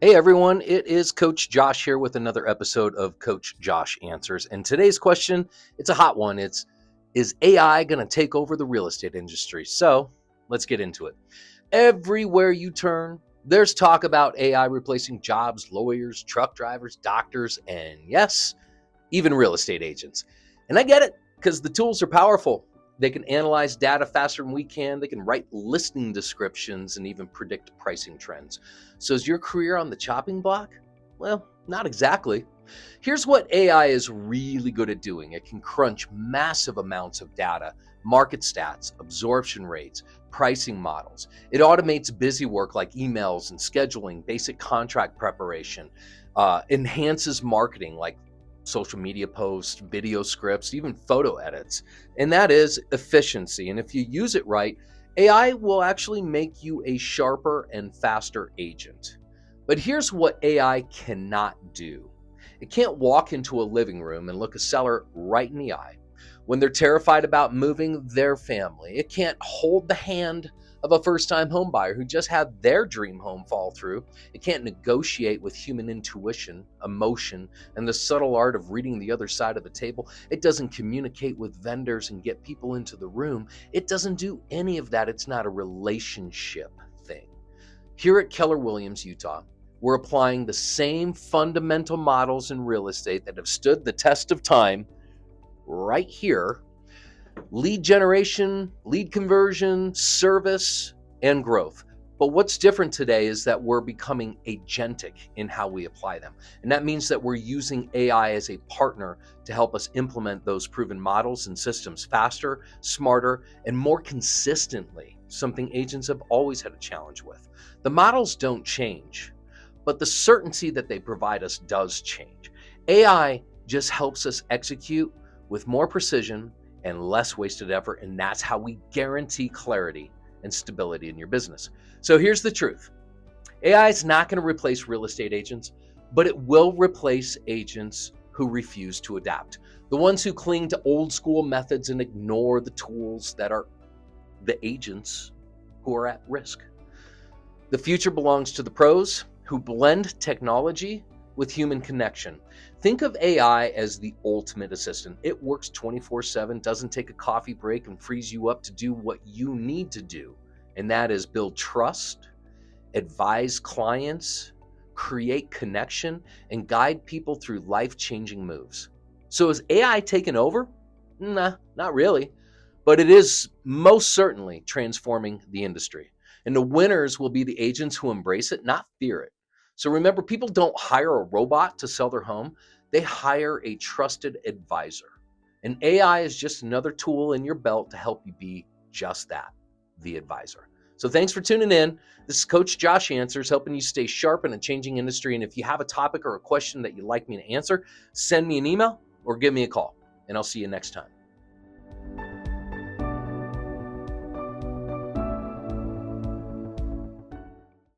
Hey everyone, it is Coach Josh here with another episode of Coach Josh Answers. And today's question, it's a hot one. Is AI going to take over the real estate industry? So let's get into it. Everywhere you turn, there's talk about AI replacing jobs, lawyers, truck drivers, doctors, and yes, even real estate agents. And I get it because the tools are powerful. They can analyze data faster than we can. They can write listing descriptions and even predict pricing trends. So is your career on the chopping block? Well, not exactly. Here's what AI is really good at doing. It can crunch massive amounts of data, market stats, absorption rates, pricing models. It automates busy work like emails and scheduling, basic contract preparation, enhances marketing like social media posts, video scripts, even photo edits. And that is efficiency. And if you use it right, AI will actually make you a sharper and faster agent. But here's what AI cannot do. It can't walk into a living room and look a seller right in the eye when they're terrified about moving their family. It can't hold the hand of a first-time home buyer who just had their dream home fall through. It can't negotiate with human intuition, emotion, and the subtle art of reading the other side of the table. It doesn't communicate with vendors and get people into the room. It doesn't do any of that. It's not a relationship thing. Here at Keller Williams Utah, we're applying the same fundamental models in real estate that have stood the test of time right here. Lead generation, lead conversion, service, and growth. But what's different today is that we're becoming agentic in how we apply them. And that means that we're using AI as a partner to help us implement those proven models and systems faster, smarter, and more consistently, something agents have always had a challenge with. The models don't change, but the certainty that they provide us does change. AI just helps us execute with more precision and less wasted effort, and that's how we guarantee clarity and stability in your business. So here's the truth. AI is not going to replace real estate agents, but it will replace agents who refuse to adapt. The ones who cling to old school methods and ignore the tools that are the agents who are at risk. The future belongs to the pros who blend technology with human connection. Think of AI as the ultimate assistant. It works 24/7, doesn't take a coffee break, and frees you up to do what you need to do. And that is build trust, advise clients, create connection, and guide people through life-changing moves. So is AI taking over? Nah, not really. But it is most certainly transforming the industry. And the winners will be the agents who embrace it, not fear it. So remember, people don't hire a robot to sell their home. They hire a trusted advisor. And AI is just another tool in your belt to help you be just that, the advisor. So thanks for tuning in. This is Coach Josh Answers, helping you stay sharp in a changing industry. And if you have a topic or a question that you'd like me to answer, send me an email or give me a call. And I'll see you next time.